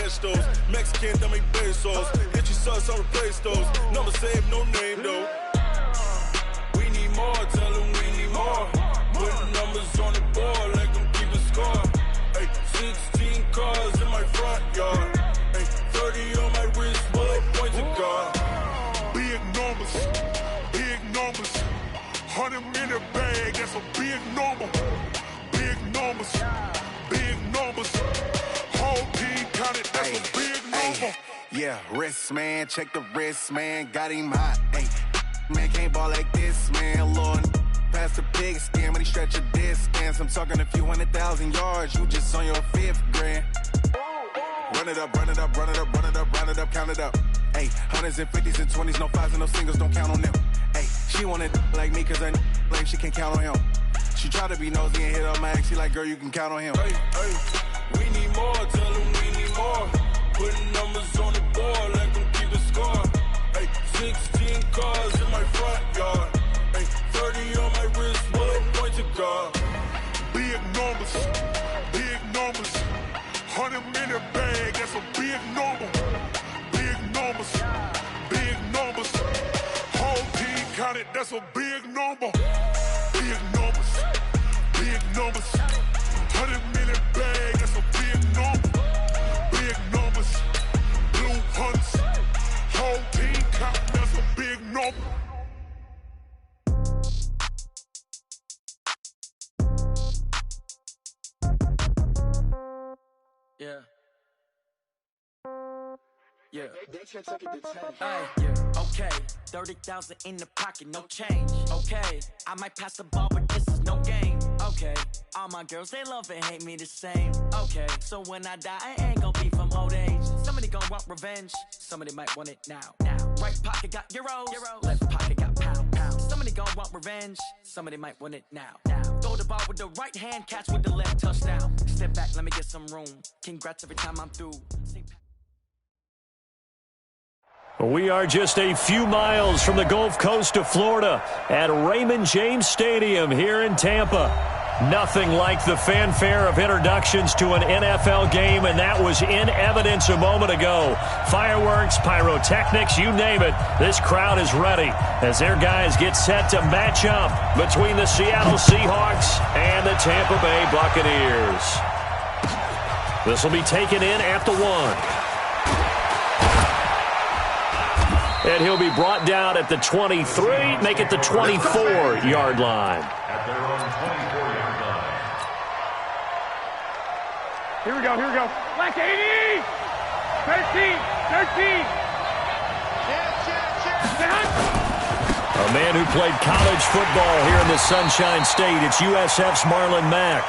cash those. Mexican, dummy pesos. Get you sus, I'll replace those. Number save, no name though. We need more, tell them we need more. Putting numbers on the board, let them keep a score. Ay, 16 cars in my front yard. Ay, 30 on my wrist, bullet points to God. Big numbers, big numbers. 100 in the bag, that's a big number. Big numbers, big numbers. Whole team counted, that's a big number. Yeah, wrist man, check the wrist man, got him hot. Ay, man can't ball like this, man. Lord, past the big skin, but he stretch a distance. I'm talking a few 100,000 yards, you just on your 5th grand. Run it up, run it up, run it up, run it up, run it up, count it up. Ay, hundreds and 50s and 20s, no 5s and no singles, don't count on them. Ay, she wanted like me cause I like she can't count on him. She tried to be nosy and hit up my ex, she like, girl, you can count on him. Ay, ay, we need more, tell them we need more. Putting numbers on the board, let them keep a score. Ay, 16 cars in my front yard. Ay, 30 on my wrist, bullet point to God. Big numbers, big numbers. 100 in the bag, that's a big number. Big numbers, big numbers. Whole team counted, that's a big number. Big numbers, big numbers. 100 in the bag, that's a big number. Big numbers, blue hunts. Whole team counted, that's a big number. Yeah. Yeah. Yeah. Okay. 30,000 in the pocket, no change. Okay. I might pass the ball, but this is no game. Okay. All my girls, they love and hate me the same. Okay. So when I die, I ain't gonna be from old age. Somebody gonna want revenge. Somebody might want it now. Right pocket got euros. Left pocket got pounds. Somebody gonna want revenge. Somebody might want it now. Throw the ball with the right hand, catch with the left, touchdown. Step back, let me get some room. Congrats every time I'm through. We are just a few miles from the Gulf Coast of Florida at Raymond James Stadium here in Tampa. Nothing like the fanfare of introductions to an NFL game, and that was in evidence a moment ago. Fireworks, pyrotechnics, you name it. This crowd is ready as their guys get set to match up between the Seattle Seahawks and the Tampa Bay Buccaneers. This will be taken in at the 1. And he'll be brought down at the 23, make it the 24-yard line. At their own 24-yard line. Here we go. Black 80! 13! A man who played college football here in the Sunshine State. It's USF's Marlon Mack.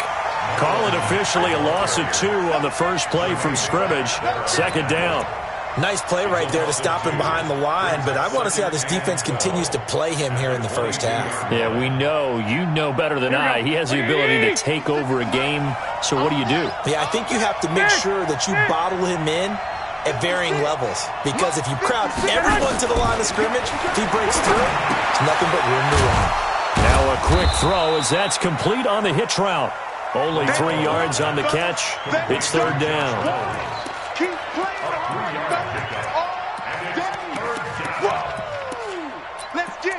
Call it officially a loss of 2 on the first play from scrimmage. Second down. Nice play right there to stop him behind the line, but I want to see how this defense continues to play him here in the first half. Yeah, we know. You know better than I. He has the ability to take over a game, so what do you do? Yeah, I think you have to make sure that you bottle him in at varying levels, because if you crowd everyone to the line of scrimmage, if he breaks through, it's nothing but room to run. Now a quick throw as that's complete on the hitch route. Only 3 yards on the catch. It's third down. Keep playing hard, all day. Whoa. Let's get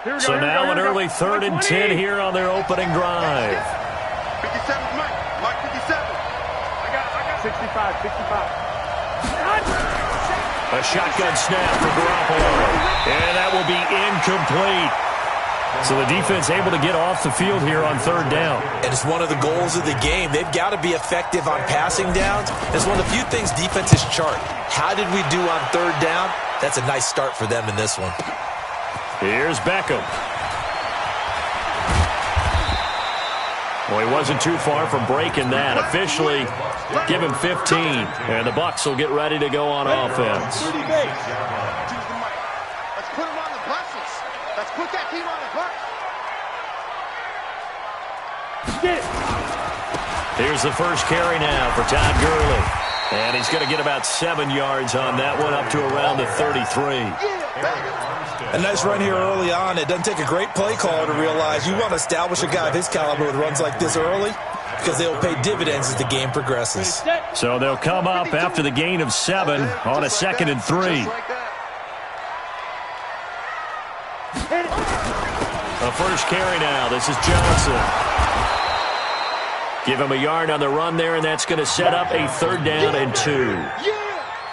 it. So now an early 3rd and 10 here on their opening drive. 57's Mike. Mike 57. I got 65. A shotgun snap for Garoppolo. And that will be incomplete. So the defense able to get off the field here on third down. And it's one of the goals of the game. They've got to be effective on passing downs. It's one of the few things defenses chart. How did we do on third down? That's a nice start for them in this one. Here's Beckham. Well, he wasn't too far from breaking that. Officially, give him 15. And the Bucs will get ready to go on offense. Let's put him on the buses. Let's put that team on the bus. Get it. Here's the first carry now for Todd Gurley. And he's going to get about 7 yards on that one, up to around the 33. A nice run here early on. It doesn't take a great play caller to realize you want to establish a guy of his caliber with runs like this early because they'll pay dividends as the game progresses. So they'll come up after the gain of 7 on a 2nd and 3. A first carry now. This is Johnson. Give him a yard on the run there, and that's going to set up a 3rd down and 2.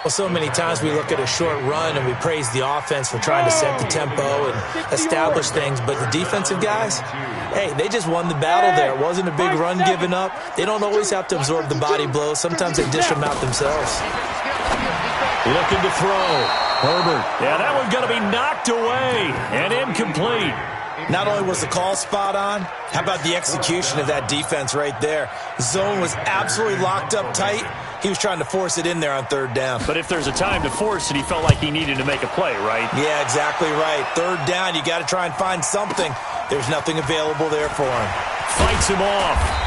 Well, so many times we look at a short run and we praise the offense for trying to set the tempo and establish things, but the defensive guys, hey, they just won the battle there. It wasn't a big run given up. They don't always have to absorb the body blows. Sometimes they dish them out themselves. Looking to throw. Herbert. Yeah, that one's going to be knocked away and incomplete. Not only was the call spot on, how about the execution of that defense right there? Zone was absolutely locked up tight. He was trying to force it in there on 3rd down. But if there's a time to force it, he felt like he needed to make a play, right? Yeah, exactly right. 3rd down, you got to try and find something. There's nothing available there for him. Fights him off.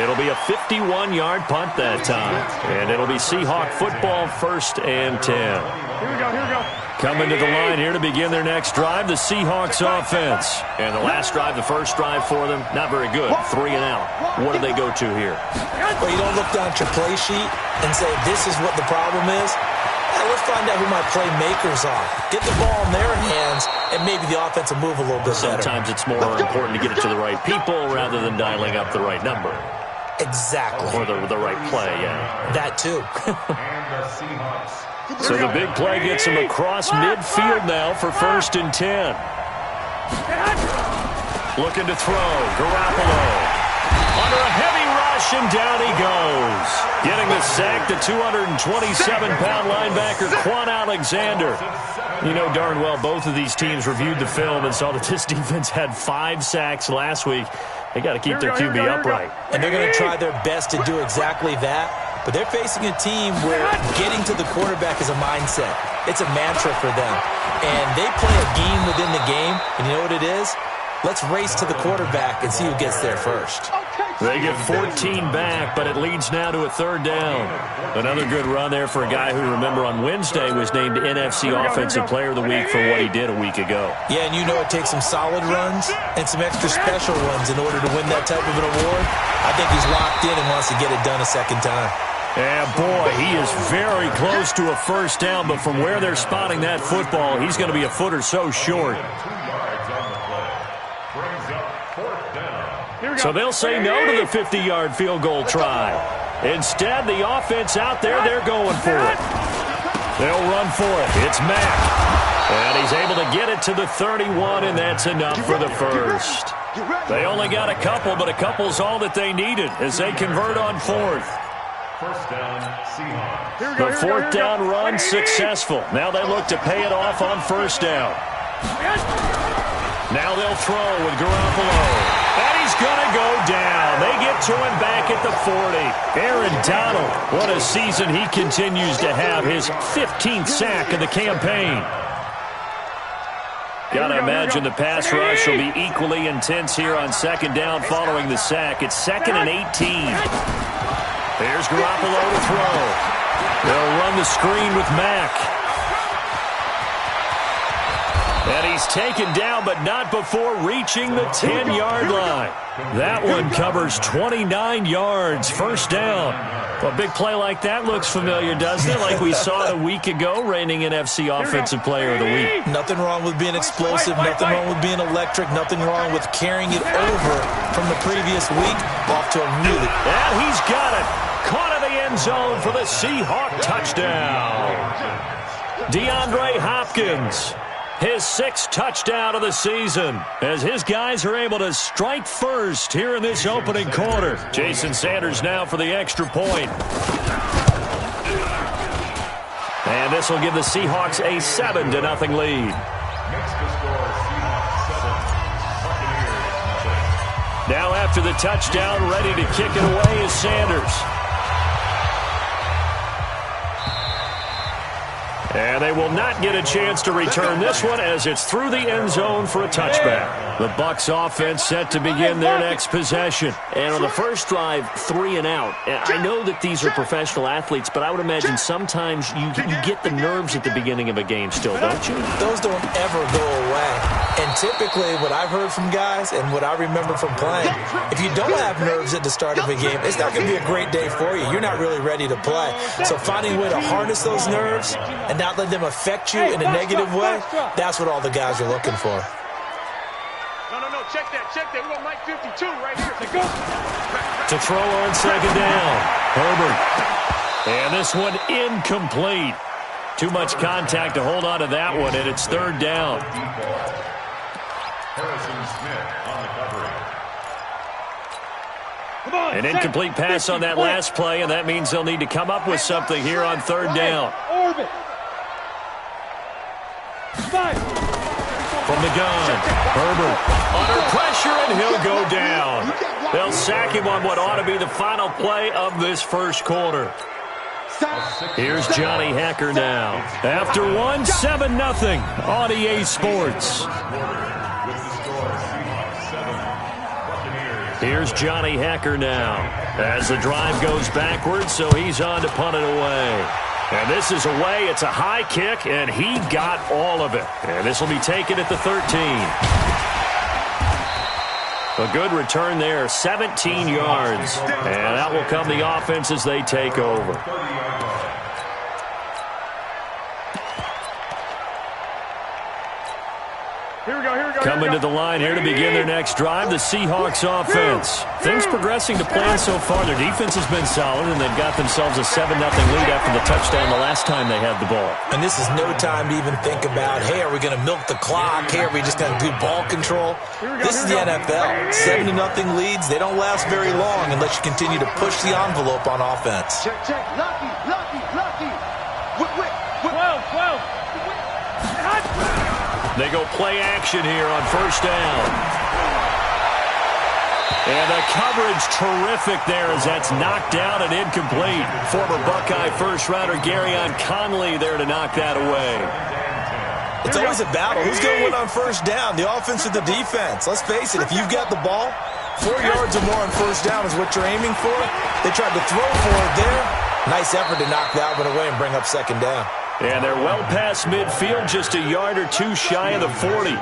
It'll be a 51-yard punt that time. And it'll be Seahawk football, 1st and 10. Here we go. Coming to the line here to begin their next drive, the Seahawks offense. And the last drive, the first drive for them, not very good. 3 and out. What do they go to here? Well, you don't look down at your play sheet and say, this is what the problem is. Let's find out who my playmakers are. Get the ball in their hands, and maybe the offense will move a little bit better. Sometimes it's more important to get it to the right people rather than dialing up the right number. Exactly. Or the right play, yeah. That too. So the big play gets him across midfield now for 1st and 10. Looking to throw. Garoppolo. Under a heavy rush, and down he goes. Getting the sack, the 227-pound linebacker, Quan Alexander. You know darn well both of these teams reviewed the film and saw that this defense had 5 sacks last week. They got to keep their QB upright. And they're going to try their best to do exactly that. But they're facing a team where getting to the quarterback is a mindset. It's a mantra for them. And they play a game within the game. And you know what it is? Let's race to the quarterback and see who gets there first. They get 14 back, but it leads now to a 3rd down. Another good run there for a guy who, remember, on Wednesday was named NFC Offensive Player of the Week for what he did a week ago. Yeah, and you know it takes some solid runs and some extra special runs in order to win that type of an award. I think he's locked in and wants to get it done a second time. And boy, he is very close to a 1st down, but from where they're spotting that football, he's going to be a foot or so short. So they'll say no to the 50-yard field goal try. Instead, the offense out there, they're going for it. They'll run for it. It's Mack. And he's able to get it to the 31, and that's enough for the 1st. They only got a couple, but a couple's all that they needed as they convert on 4th. 1st down, Seahawks. The 4th down run successful. Now they look to pay it off on 1st down. Now they'll throw with Garoppolo. And he's going to go down. They get to him back at the 40. Aaron Donald, what a season he continues to have. His 15th sack of the campaign. Got to imagine the pass rush will be equally intense here on 2nd down following the sack. It's 2nd and 18. There's Garoppolo to throw. They'll run the screen with Mack. And he's taken down, but not before reaching the 10-yard line. That one covers 29 yards, 1st down. A big play like that looks familiar, doesn't it? Like we saw it a week ago, reigning NFC Offensive Player of the Week. Nothing wrong with being explosive, nothing wrong with being electric, nothing wrong with carrying it over from the previous week off to a really... And he's got it. Caught in the end zone for the Seahawk touchdown. DeAndre Hopkins, his 6th touchdown of the season, as his guys are able to strike first here in this opening quarter. Jason Sanders now for the extra point. And this will give the Seahawks a 7-0 lead. Now after the touchdown, ready to kick it away is Sanders. And they will not get a chance to return this one as it's through the end zone for a touchback. The Bucs offense set to begin their next possession. And on the first drive, 3 and out. I know that these are professional athletes, but I would imagine sometimes you get the nerves at the beginning of a game still, don't you? Those don't ever go away. And typically what I've heard from guys and what I remember from playing, if you don't have nerves at the start of a game, it's not going to be a great day for you. You're not really ready to play. So finding a way to harness those nerves and not let them affect you in a negative way, that's what all the guys are looking for. No, check that. We got Mike 52 right here. Go. To throw on second down, Herbert. And this one incomplete. Too much contact to hold on to that one, and it's third down. Harrison Smith on the coverage. An incomplete pass on that last play, and that means they'll need to come up with something here on third down. Orbit. From the gun, Herbert under pressure, and he'll go down. They'll sack him on what ought to be the final play of this first quarter. Here's Johnny Hacker now. After one, 7-0 on EA Sports. Here's Johnny Hacker now as the drive goes backwards, so he's on to punt it away. And this is away. It's a high kick, and he got all of it. And this will be taken at the 13. A good return there, 17 yards. And out will come the offense as they take over. Coming to the line here to begin their next drive, the Seahawks offense. Things progressing to plan so far. Their defense has been solid, and they've got themselves a 7-0 lead after the touchdown the last time they had the ball. And this is no time to even think about, hey, are we going to milk the clock? Hey, are we just going to do ball control? This is the NFL. 7-0 leads, they don't last very long unless you continue to push the envelope on offense. Check. Lucky. Whip. 12. They go play action here on first down. And the coverage terrific there as that's knocked down and incomplete. Former Buckeye first-rounder Garyon Conley there to knock that away. It's always a battle. Who's going to win on first down, the offense or the defense? Let's face it, if you've got the ball, 4 yards or more on first down is what you're aiming for. They tried to throw for it there. Nice effort to knock that one away and bring up second down. And they're well past midfield, just a yard or two shy of the 40.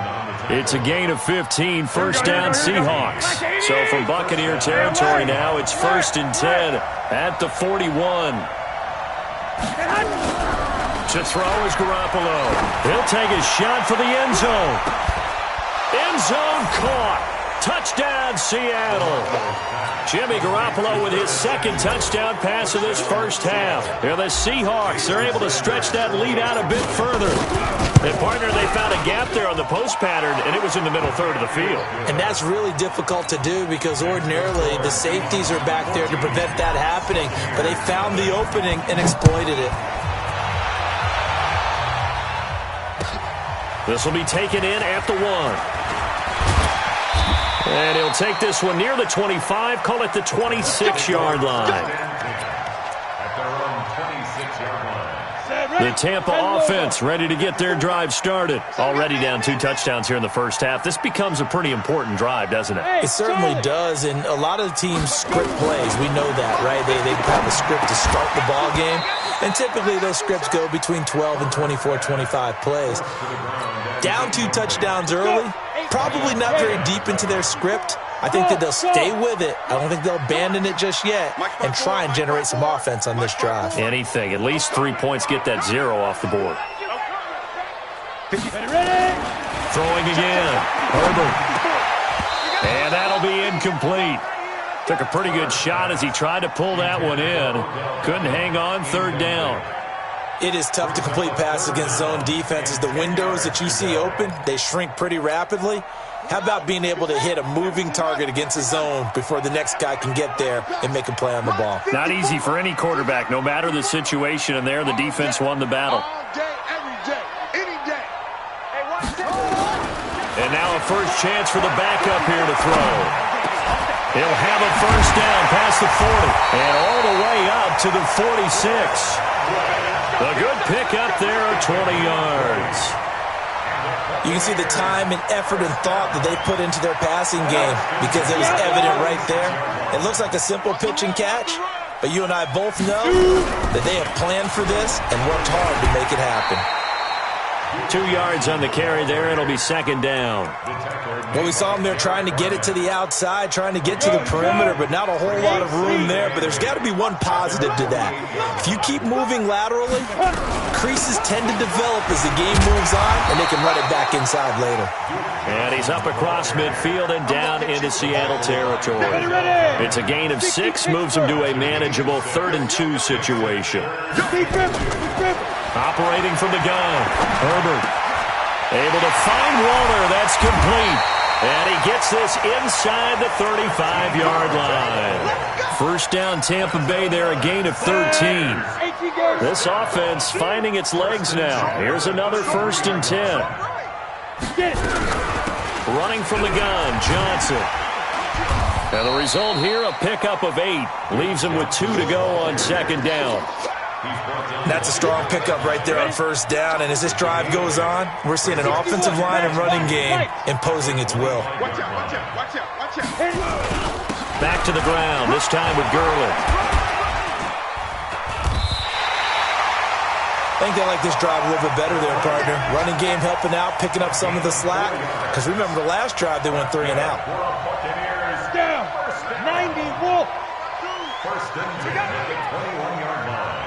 It's a gain of 15, first down Seahawks. So from Buccaneer territory now, it's 1st and 10 at the 41. To throw is Garoppolo. He'll take a shot for the end zone. End zone caught. Touchdown, Seattle. Jimmy Garoppolo with his second touchdown pass of this first half. And the Seahawks are able to stretch that lead out a bit further. And, partner, they found a gap there on the post pattern, and it was in the middle third of the field. And that's really difficult to do because ordinarily the safeties are back there to prevent that happening. But they found the opening and exploited it. This will be taken in at the 1. And he'll take this one near the 25, call it the 26-yard line. The Tampa offense ready to get their drive started. Already down 2 touchdowns here in the first half. This becomes a pretty important drive, doesn't it? It certainly does, and a lot of the teams script plays. We know that, right? They have a script to start the ball game, and typically those scripts go between 12 and 24, 25 plays. Down 2 touchdowns early, probably not very deep into their script. I think that they'll stay with it. I don't think they'll abandon it just yet and try and generate some offense on this drive. Anything. At least 3 points, get that 0 off the board. Throwing again. Herbert. And that'll be incomplete. Took a pretty good shot as he tried to pull that one in. Couldn't hang on, third down. It is tough to complete passes against zone defenses. The windows that you see open, they shrink pretty rapidly. How about being able to hit a moving target against a zone before the next guy can get there and make a play on the ball? Not easy for any quarterback, no matter the situation, and there the defense won the battle. All day, every day, any day. And now a first chance for the backup here to throw. He'll have a first down past the 40 and all the way up to the 46. A good pickup there of 20 yards. You can see the time and effort and thought that they put into their passing game because it was evident right there. It looks like a simple pitch and catch, but you and I both know that they have planned for this and worked hard to make it happen. 2 yards on the carry there. It'll be second down. Well, we saw them there trying to get it to the outside, trying to get to the perimeter, but not a whole lot of room there. But there's got to be one positive to that. If you keep moving laterally, creases tend to develop as the game moves on, and they can run it back inside later. And he's up across midfield and down into Seattle territory. It's a gain of 6, moves him to a manageable 3rd and 2 situation. Operating from the gun, Herbert able to find Waller. That's complete. And he gets this inside the 35-yard line. First down, Tampa Bay there, a gain of 13. This offense finding its legs now. Here's another 1st and 10. Running from the gun, Johnson. And the result here, a pickup of 8. Leaves him with 2 to go on second down. That's a strong pickup right there on first down, and as this drive goes on, we're seeing an offensive line and running game imposing its will. Back to the ground, this time with Gurley. I think they like this drive a little bit better there, partner. Running game helping out, picking up some of the slack, because remember the last drive they went 3 and out. Down, 90, Wolf. First and 10 at the 21-yard line.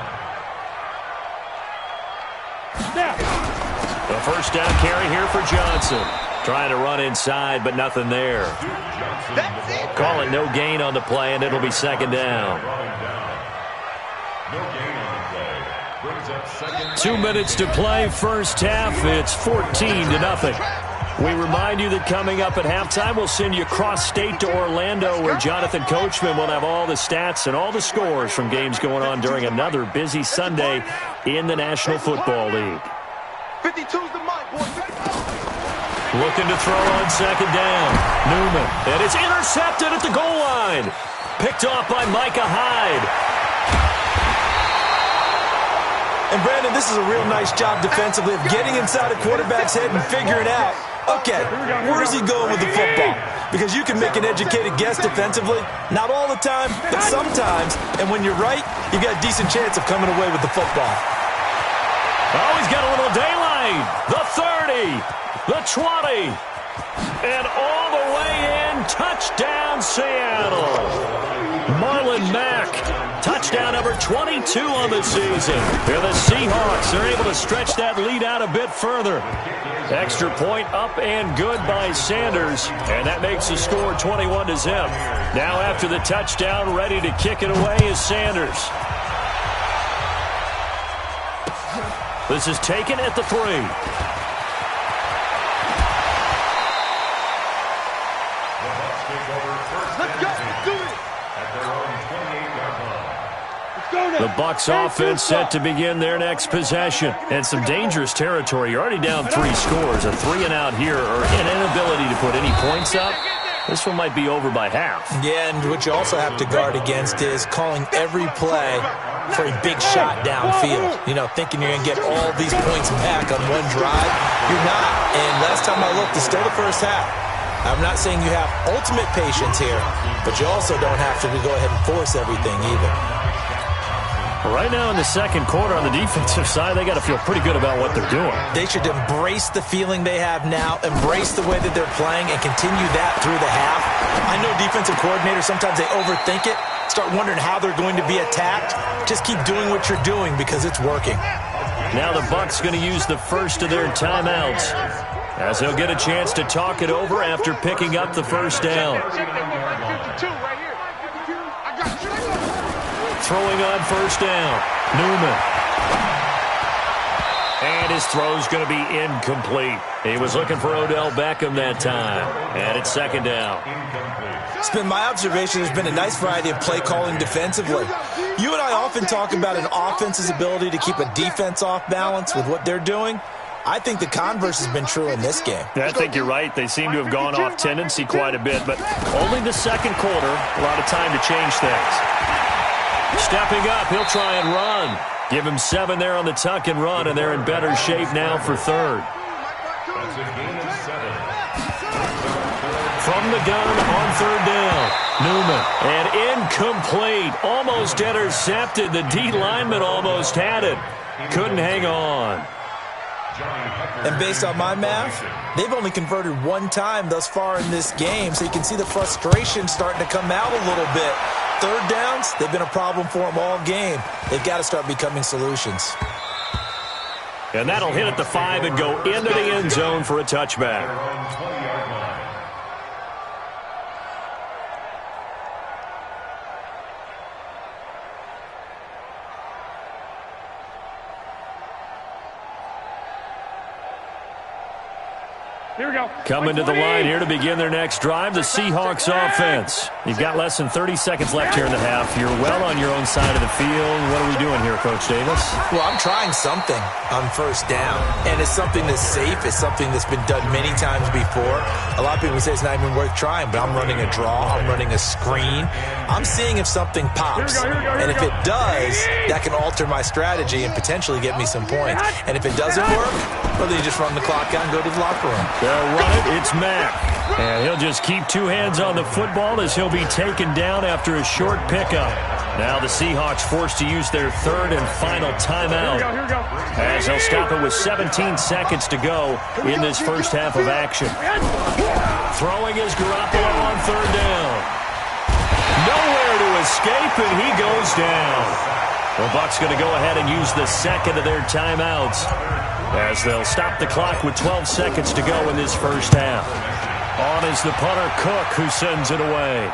The first down carry here for Johnson. Trying to run inside, but nothing there. Call it no gain on the play, and it'll be second down. 2 minutes to play, first half. It's 14-0. We remind you that coming up at halftime, we'll send you cross-state to Orlando, where Jonathan Coachman will have all the stats and all the scores from games going on during another busy Sunday in the National Football League. 52's the mic, boy. Looking to throw on second down. Newman. And it's intercepted at the goal line. Picked off by Micah Hyde. And Brandon, this is a real nice job defensively of getting inside a quarterback's head and figuring out, okay, where is he going with the football? Because you can make an educated guess defensively. Not all the time, but sometimes. And when you're right, you've got a decent chance of coming away with the football. Oh, he's got a little daylight. The 30, the 20, and all the way in. Touchdown, Seattle. Marlon Mack, touchdown number 22 on the season. And the Seahawks are able to stretch that lead out a bit further. Extra point up and good by Sanders, and that makes the score 21-0. Now after the touchdown, ready to kick it away is Sanders. This is taken at the 3. The Bucs offense set to begin their next possession. And some dangerous territory. You're already down 3 scores. A 3 and out here, or an inability to put any points up. This one might be over by half. Yeah, and what you also have to guard against is calling every play for a big shot downfield. You know, thinking you're going to get all these points back on one drive. You're not. And last time I looked, it's still the first half. I'm not saying you have ultimate patience here, but you also don't have to go ahead and force everything either. Right now in the second quarter on the defensive side, they got to feel pretty good about what they're doing. They should embrace the feeling they have now, embrace the way that they're playing, and continue that through the half. I know defensive coordinators, sometimes they overthink it, start wondering how they're going to be attacked. Just keep doing what you're doing because it's working. Now the Bucs going to use the first of their timeouts, as they'll get a chance to talk it over after picking up the first down. Throwing on first down, Newman. And his throw's going to be incomplete. He was looking for Odell Beckham that time. And it's second down. It's been my observation there's been a nice variety of play calling defensively. You and I often talk about an offense's ability to keep a defense off balance with what they're doing. I think the converse has been true in this game. I think you're right. They seem to have gone off tendency quite a bit, but only the second quarter, a lot of time to change things. Stepping up, he'll try and run. Give him 7 there on the tuck and run, and they're in better shape now for third. That's a gain of 7. From the gun on third down, Newman. And incomplete. Almost intercepted. The D lineman almost had it. Couldn't hang on. And based on my math, they've only converted 1 time thus far in this game, so you can see the frustration starting to come out a little bit. Third downs, they've been a problem for them all game. They've got to start becoming solutions. And that'll hit at the 5 and go into the end zone for a touchback. Here we go. Coming to the line here to begin their next drive, the Seahawks offense. You've got less than 30 seconds left here in the half. You're well on your own side of the field. What are we doing here, Coach Davis? Well, I'm trying something on first down, and it's something that's safe. It's something that's been done many times before. A lot of people say it's not even worth trying, but I'm running a draw. I'm running a screen. I'm seeing if something pops, and if it does, that can alter my strategy and potentially get me some points. And if it doesn't work, well, then you just run the clock out and go to the locker room. They'll run it. It's Mack. And he'll just keep 2 hands on the football as he'll be taken down after a short pickup. Now the Seahawks forced to use their 3rd and final timeout. Here we go. As they'll stop it with 17 seconds to go in this first half of action. Throwing is Garoppolo on 3rd down. Nowhere to escape, and he goes down. The Bucs going to go ahead and use the 2nd of their timeouts as they'll stop the clock with 12 seconds to go in this first half. On is the punter, Cook, who sends it away.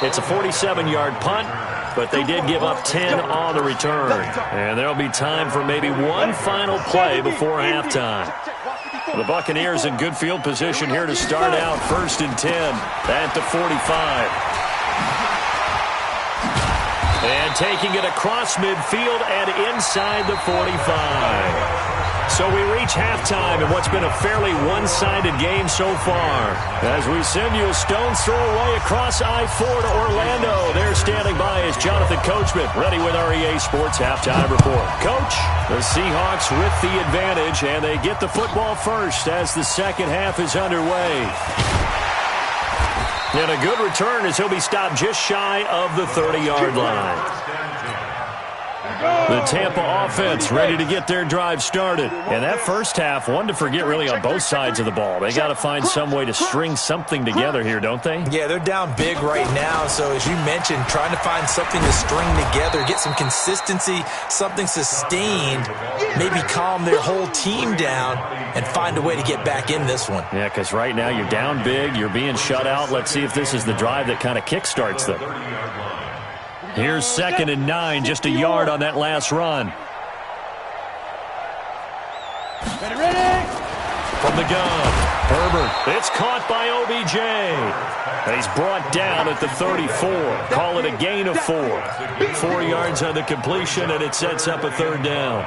It's a 47-yard punt, but they did give up 10 on the return. And there'll be time for maybe one final play before halftime. The Buccaneers in good field position here to start out 1st and 10 at the 45. And taking it across midfield and inside the 45. So we reach halftime in what's been a fairly one-sided game so far. As we send you a stone's throw away across I-4 to Orlando. There standing by is Jonathan Coachman, ready with our EA Sports Halftime Report. Coach, the Seahawks with the advantage, and they get the football first as the second half is underway. And a good return as he'll be stopped just shy of the 30-yard line. The Tampa offense ready to get their drive started. And that first half, one to forget really on both sides of the ball. They got to find some way to string something together here, don't they? Yeah, they're down big right now. So as you mentioned, trying to find something to string together, get some consistency, something sustained, maybe calm their whole team down and find a way to get back in this one. Yeah, because right now you're down big, you're being shut out. Let's see if this is the drive that kind of kickstarts them. Here's 2nd and 9, just a yard on that last run. Ready? From the gun, Herbert. It's caught by OBJ. And he's brought down at the 34. Call it a gain of 4. 4 yards on the completion, and it sets up a 3rd down.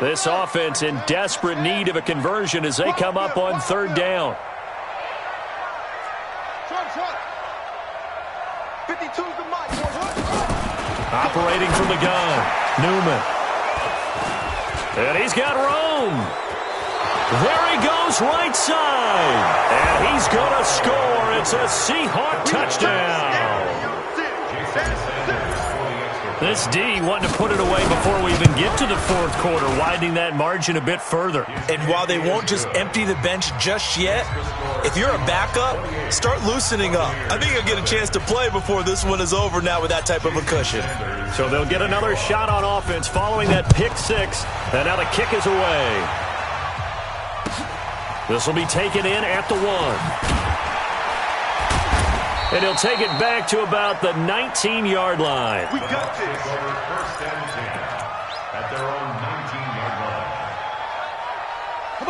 This offense in desperate need of a conversion as they come up on 3rd down. Operating from the gun, Newman. And he's got room. There he goes, right side. And he's going to score. It's a Seahawk touchdown. This D wanting to put it away before we even get to the 4th quarter, widening that margin a bit further. And while they won't just empty the bench just yet, if you're a backup, start loosening up. I think you'll get a chance to play before this one is over now with that type of a cushion. So they'll get another shot on offense following that pick 6. And now the kick is away. This will be taken in at the 1. And he'll take it back to about the 19-yard line. We got this. 1st and 10 at their own 19-yard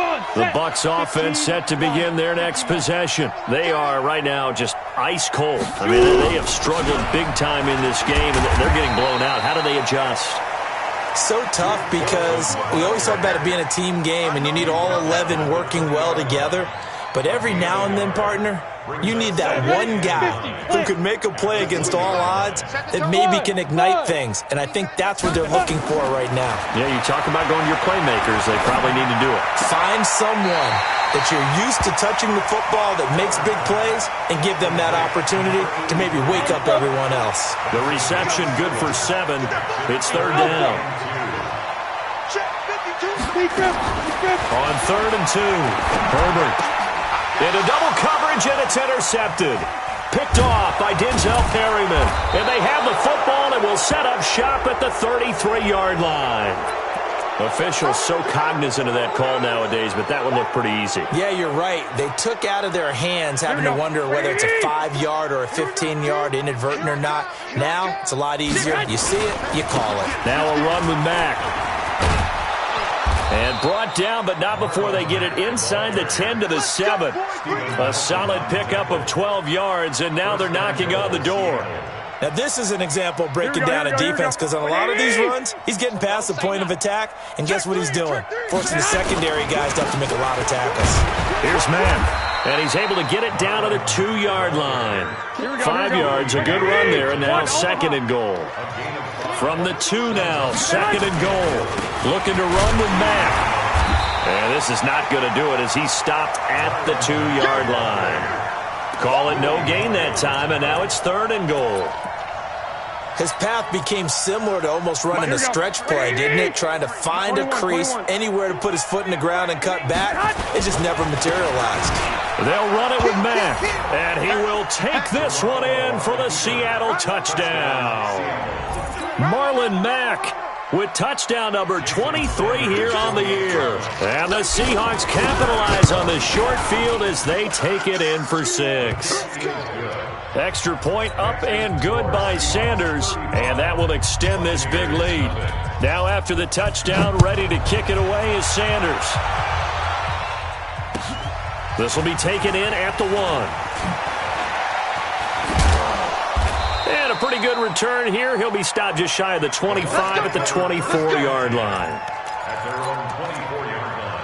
line. The Bucs offense set to begin their next possession. They are right now just ice cold. I mean, they have struggled big time in this game, and they're getting blown out. How do they adjust? So tough because we always talk about it being a team game and you need all 11 working well together. But every now and then, partner, you need that one guy who can make a play against all odds that maybe can ignite things. And I think that's what they're looking for right now. Yeah, you talk about going to your playmakers. They probably need to do it. Find someone that you're used to touching the football that makes big plays and give them that opportunity to maybe wake up everyone else. The reception good for 7. It's third down. On 3rd and 2, Herbert into double coverage, and it's intercepted. Picked off by Denzel Perryman. And they have the football and will set up shop at the 33-yard line. Officials so cognizant of that call nowadays, but that one looked pretty easy. Yeah, you're right. They took out of their hands having to wonder whether it's a 5-yard or a 15-yard, inadvertent or not. Now, it's a lot easier. You see it, you call it. Now a run with Mack. And brought down, but not before they get it inside the 10 to the 7. A solid pickup of 12 yards, and now they're knocking on the door. Now, this is an example of breaking down a defense because on a lot of these runs, he's getting past the point of attack, and guess what he's doing? Forcing the secondary guys to have to make a lot of tackles. Here's Mack, and he's able to get it down to the 2-yard line. 5 yards, a good run there, and now 2nd and goal. From the 2 now, 2nd and goal. Looking to run with Mack. And this is not going to do it as he's stopped at the 2-yard line. Call it no gain that time, and now it's 3rd and goal. His path became similar to almost running a stretch play, didn't it? Trying to find a crease, anywhere to put his foot in the ground and cut back. It just never materialized. They'll run it with Mack, and he will take this one in for the Seattle touchdown. Marlon Mack with touchdown number 23 here on the year. And the Seahawks capitalize on the short field as they take it in for 6. Extra point up and good by Sanders, and that will extend this big lead. Now after the touchdown, ready to kick it away is Sanders. This will be taken in at the 1. And a pretty good return here. He'll be stopped just shy of the 25 at the 24-yard line. At their own 24-yard line.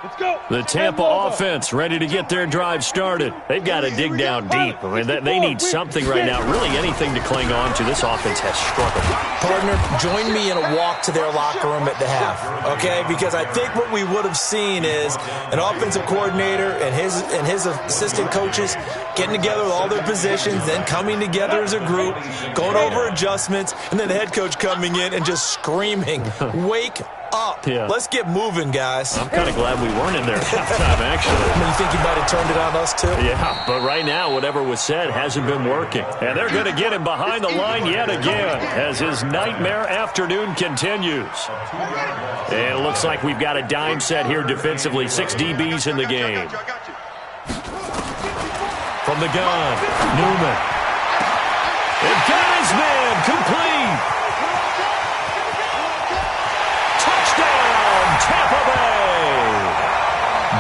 Let's go. The Tampa offense ready to get their drive started. They've got to dig down deep. I mean, they need something right now, really anything to cling on to. This offense has struggled. Partner, join me in a walk to their locker room at the half, okay? Because I think what we would have seen is an offensive coordinator and his assistant coaches getting together with all their positions, then coming together as a group, going over adjustments, and then the head coach coming in and just screaming, wake up. Yeah. Let's get moving, guys. I'm kind of glad we weren't in there at halftime, actually. You think you might have turned it on us, too? Yeah, but right now, whatever was said hasn't been working. And they're going to get him behind the line yet again as his nightmare afternoon continues. And it looks like we've got a dime set here defensively. 6 DBs in the game. From the gun, Newman. And got his man complete. Tampa Bay.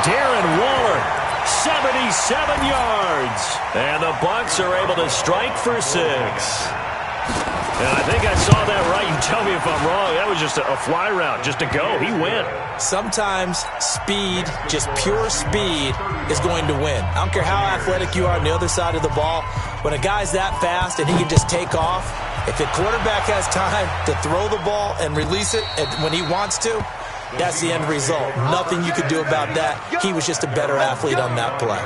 Darren Waller, 77 yards. And the Bucs are able to strike for 6. And I think I saw that right. You tell me if I'm wrong. That was just a fly route, just to go. He went. Sometimes speed, just pure speed, is going to win. I don't care how athletic you are on the other side of the ball. When a guy's that fast and he can just take off, if the quarterback has time to throw the ball and release it when he wants to, that's the end result. Nothing you could do about that. He was just a better athlete on that play.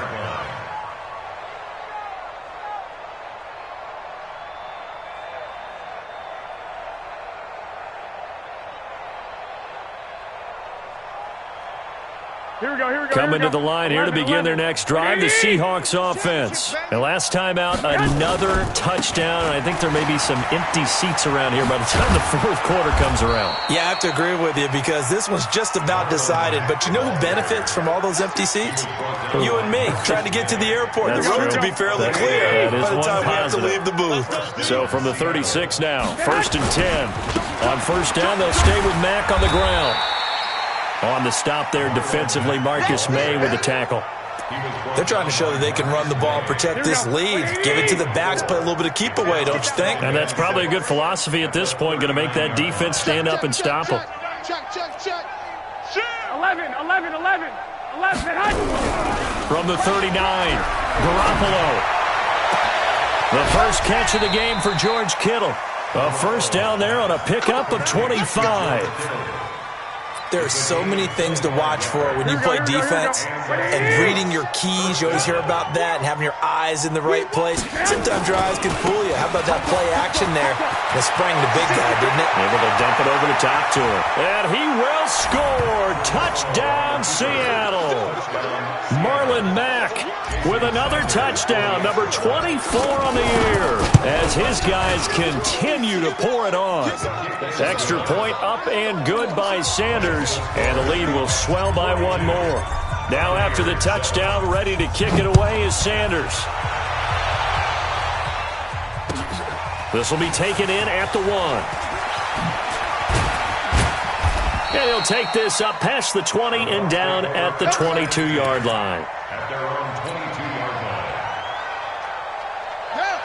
Here we go. Coming to the line here to begin their next drive, the Seahawks offense. And last time out, another touchdown. I think there may be some empty seats around here by the time the 4th quarter comes around. Yeah, I have to agree with you because this one's just about decided. But you know who benefits from all those empty seats? You and me, trying to get to the airport. That's the roads true. will be fairly clear by the time we have to leave the booth. So from the 36 now, 1st and 10. On 1st down, they'll stay with Mack on the ground. On the stop there defensively, Marcus May with the tackle. They're trying to show that they can run the ball, protect this lead, give it to the backs, play a little bit of keep away, don't you think? And that's probably a good philosophy at this point, going to make that defense stand up and stop them. Check. 11. From the 39, Garoppolo. The first catch of the game for George Kittle. A first down there on a pickup of 25. There are so many things to watch for when you play defense, and reading your keys, you always hear about that, and having your eyes in the right place. Sometimes your eyes can fool you. How about that play action there? It sprang the big guy, didn't it? Able to dump it over the top to him. And he will score. Touchdown, Seattle. Marlon Mack with another touchdown, number 24 on the year, as his guys continue to pour it on. Extra point up and good by Sanders, and the lead will swell by one more. Now after the touchdown, ready to kick it away is Sanders. This will be taken in at the 1. And he'll take this up past the 20 and down at the 22-yard line. At their own 22-yard line.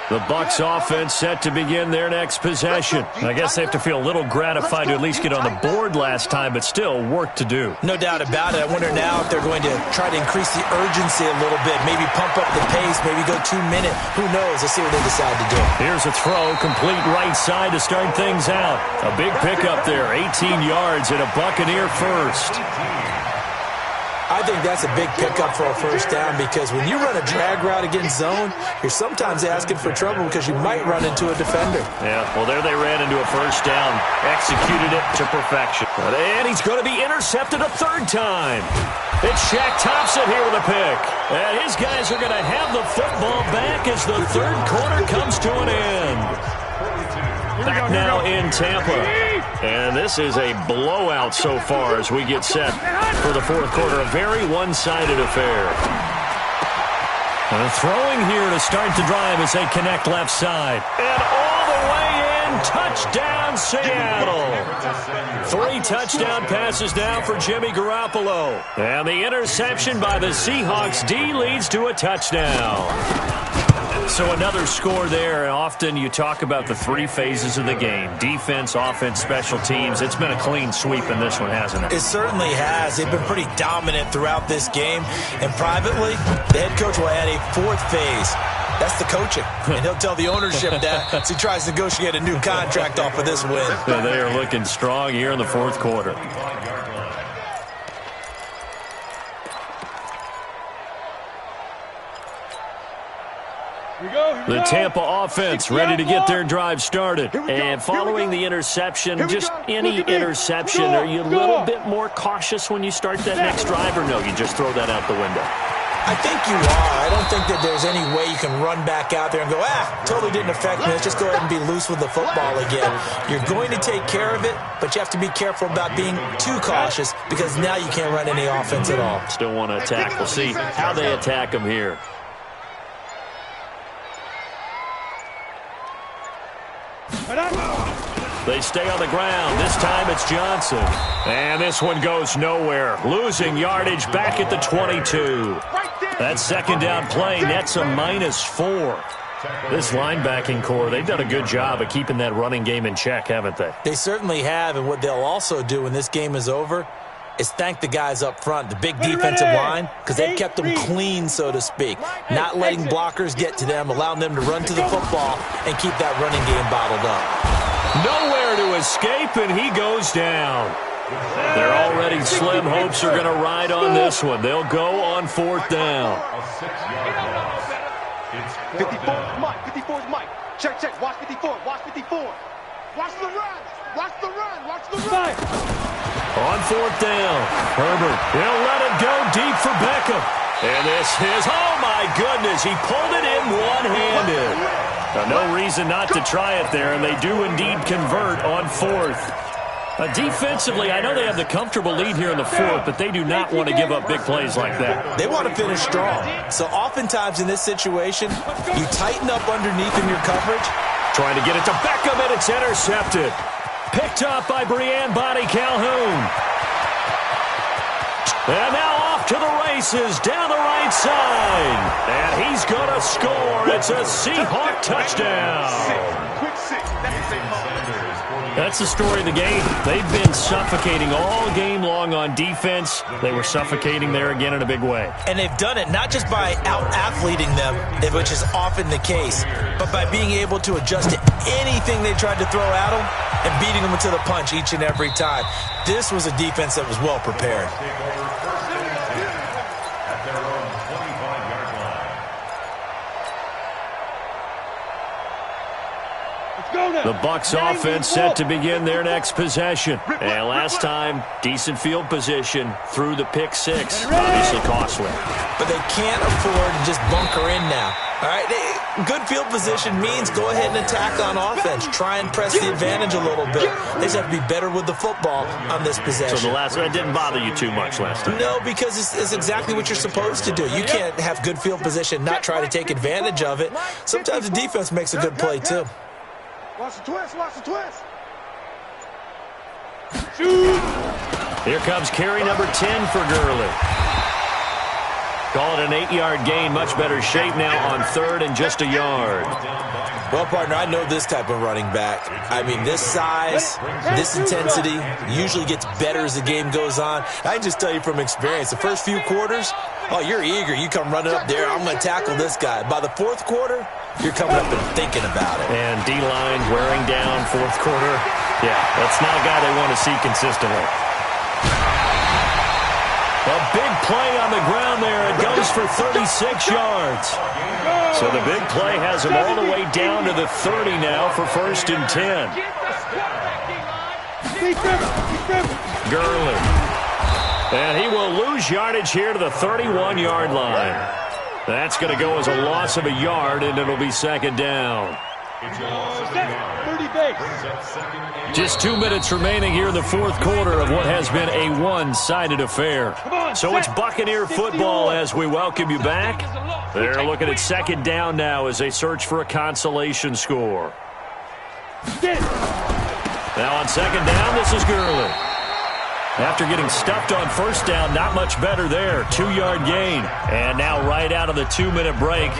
The Bucs offense set to begin their next possession. I guess they have to feel a little gratified to at least get on the board last time, but still work to do. No doubt about it. I wonder now if they're going to try to increase the urgency a little bit, maybe pump up the pace, maybe go 2 minute. Who knows? Let's see what they decide to do. Here's a throw, complete right side to start things out. A big pickup there, 18 yards and a Buccaneer first. I think that's a big pickup for a first down, because when you run a drag route against zone, you're sometimes asking for trouble because you might run into a defender. Yeah, well, there they ran into a first down, executed it to perfection. And he's going to be intercepted a third time. It's Shaq Thompson here with a pick. And his guys are going to have the football back as the third quarter comes to an end. Back now in Tampa. And this is a blowout so far as we get set for the fourth quarter. A very one-sided affair. And throwing here to start the drive as they connect left side. And all the way in, touchdown Seattle. 3 touchdown passes now for Jimmy Garoppolo. And the interception by the Seahawks D leads to a touchdown. So another score there. Often you talk about the 3 phases of the game: defense, offense, special teams. It's been a clean sweep in this one, hasn't it? It certainly has. They've been pretty dominant throughout this game. And privately, the head coach will add a 4th phase. That's the coaching. And he'll tell the ownership that as he tries to negotiate a new contract off of this win. They are looking strong here in the fourth quarter. The Tampa offense ready to get their drive started. And following the interception, just any interception, are you a little bit more cautious when you start that next drive, or no, you just throw that out the window? I think you are. I don't think that there's any way you can run back out there and go, totally didn't affect me. Let's just go ahead and be loose with the football again. You're going to take care of it, but you have to be careful about being too cautious, because now you can't run any offense at all. Still want to attack. We'll see how they attack them here. They stay on the ground. This time it's Johnson. And this one goes nowhere. Losing yardage back at the 22. That second down play nets a -4. This linebacking core, they've done a good job of keeping that running game in check, haven't they? They certainly have, and what they'll also do when this game is over is thank the guys up front, the big defensive line, because they've kept them clean, so to speak. Not letting blockers get to them, allowing them to run to the football and keep that running game bottled up. Nowhere to escape, and he goes down. Their already slim hopes are going to ride on this one. They'll go on 4th down. 54 is Mike. 54 is Mike. Check. Watch 54. Watch 54. Watch the run. Watch the run. Watch the run. On 4th down, Herbert, he'll let it go deep for Beckham. And this is, oh my goodness, he pulled it in one-handed. Now, no reason not to try it there, and they do indeed convert on 4th. Defensively, I know they have the comfortable lead here in the 4th, but they do not want to give up big plays like that. They want to finish strong. So oftentimes in this situation, you tighten up underneath in your coverage. Trying to get it to Beckham, and it's intercepted. Picked up by Brianne Bonnie Calhoun. And now off to the races down the right side. And he's going to score. It's a Seahawk touchdown. Quick six. That's what they call it. That's the story of the game. They've been suffocating all game long on defense. They were suffocating there again in a big way. And they've done it not just by out-athleting them, which is often the case, but by being able to adjust to anything they tried to throw at them and beating them to the punch each and every time. This was a defense that was well prepared. The Bucs offense set to begin their next possession. And last time, decent field position through the pick six. Obviously costly. But they can't afford to just bunker in now. All right, good field position means go ahead and attack on offense. Try and press the advantage a little bit. They just have to be better with the football on this possession. So the last one didn't bother you too much last time? No, because it's exactly what you're supposed to do. You can't have good field position, not try to take advantage of it. Sometimes the defense makes a good play, too. Watch the twist. Watch the twist. Here comes carry number 10 for Gurley. Call it an 8-yard gain. Much better shape now on third and just a yard. Well, partner, I know this type of running back. I mean, this size, this intensity usually gets better as the game goes on. I can just tell you from experience, the first few quarters, oh, you're eager. You come running up there, I'm going to tackle this guy. By the fourth quarter, you're coming up and thinking about it. And D-line wearing down fourth quarter. Yeah, that's not a guy they want to see consistently. A big play on the ground there. It goes for 36 yards. So the big play has him all the way down to the 30 now for 1st and 10. Gurley. And he will lose yardage here to the 31-yard line. That's going to go as a loss of a yard, and it'll be 2nd down. Just 2 minutes remaining here in the fourth quarter of what has been a one-sided affair. So it's Buccaneer football as we welcome you back. They're looking at 2nd down now as they search for a consolation score. Now on 2nd down, this is Gurley. After getting stuffed on 1st down, not much better there. 2-yard gain. And now right out of the 2-minute break,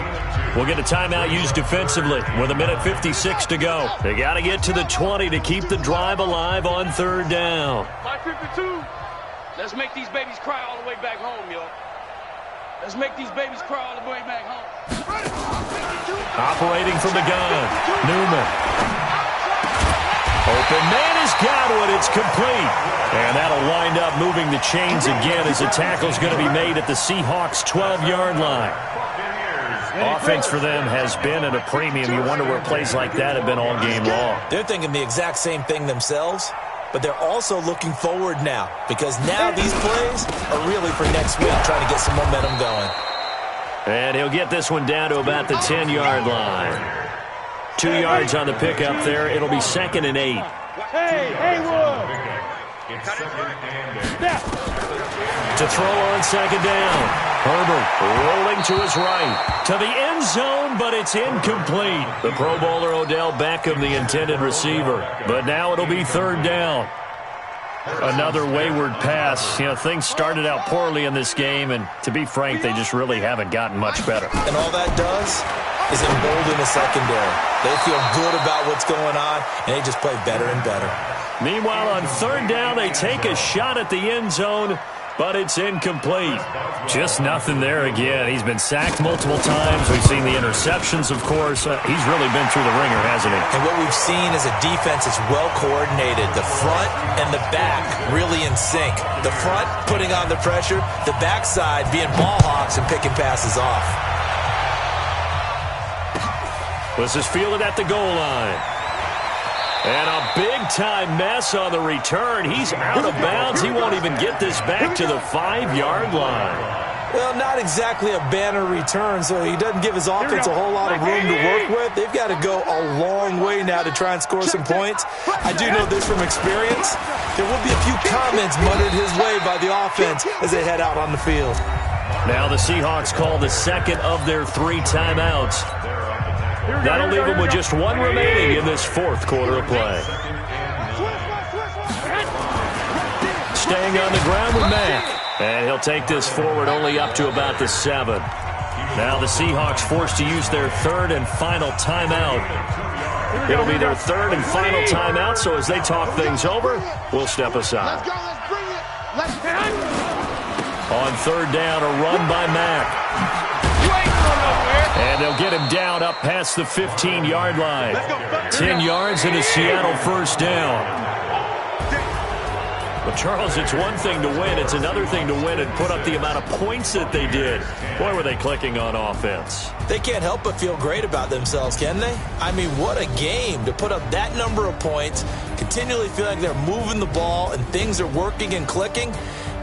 we'll get a timeout used defensively with 1:56 to go. They got to get to the 20 to keep the drive alive on 3rd down. 5:52. Let's make these babies cry all the way back home, yo. Let's make these babies cry all the way back home. Operating from the gun, Newman. Open man has got one. It's complete. And that'll wind up moving the chains again as the tackle's going to be made at the Seahawks' 12-yard line. Offense for them has been at a premium. You wonder where plays like that have been all game long. They're thinking the exact same thing themselves, but they're also looking forward now because now these plays are really for next week, trying to get some momentum going. And he'll get this one down to about the 10-yard line. 2 yards on the pickup there. It'll be 2nd and 8. Hey, Haywood. To throw on 2nd down. Herbert rolling to his right. To the end zone, but it's incomplete. The Pro Bowler Odell Beckham, the intended receiver. But now it'll be 3rd down. Another wayward pass. You know, things started out poorly in this game, and to be frank, they just really haven't gotten much better. And all that does is embolden the secondary. They feel good about what's going on, and they just play better and better. Meanwhile, on 3rd down, they take a shot at the end zone, but it's incomplete. Just nothing there again. He's been sacked multiple times. We've seen the interceptions, of course. He's really been through the ringer, hasn't he? And what we've seen is a defense that's well coordinated. The front and the back really in sync. The front putting on the pressure, the backside being ball hawks and picking passes off. This is fielded at the goal line. And a big-time mess on the return. He's out of bounds. He won't even get this back to the 5-yard line. Well, not exactly a banner return, so he doesn't give his offense a whole lot of room to work with. They've got to go a long way now to try and score some points. I do know this from experience. There will be a few comments muttered his way by the offense as they head out on the field. Now the Seahawks call the 2nd of their 3 timeouts. That'll leave them with just 1 remaining in this 4th quarter of play. Staying on the ground with Mack. And he'll take this forward only up to about the 7. Now the Seahawks forced to use their third and final timeout. It'll be their third and final timeout, so as they talk things over, we'll step aside. Let's go, let's bring it. Let's On third down, a run by Mack. And they'll get him down up past the 15-yard line. 10 yards and a Seattle first down. But, Charles, it's one thing to win. It's another thing to win and put up the amount of points that they did. Boy, were they clicking on offense. They can't help but feel great about themselves, can they? I mean, what a game to put up that number of points, continually feel like they're moving the ball and things are working and clicking.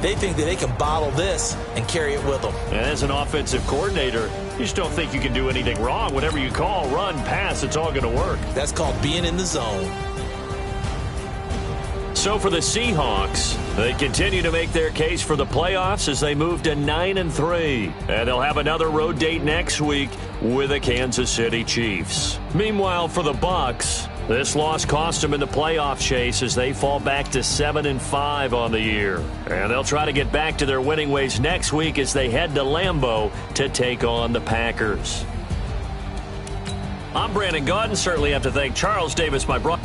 They think that they can bottle this and carry it with them. And as an offensive coordinator, you just don't think you can do anything wrong. Whatever you call, run, pass, it's all going to work. That's called being in the zone. So for the Seahawks, they continue to make their case for the playoffs as they move to 9-3. And they'll have another road date next week with the Kansas City Chiefs. Meanwhile, for the Bucs, this loss cost them in the playoff chase as they fall back to 7-5 on the year. And they'll try to get back to their winning ways next week as they head to Lambeau to take on the Packers. I'm Brandon Gaudin. Certainly have to thank Charles Davis, my brother.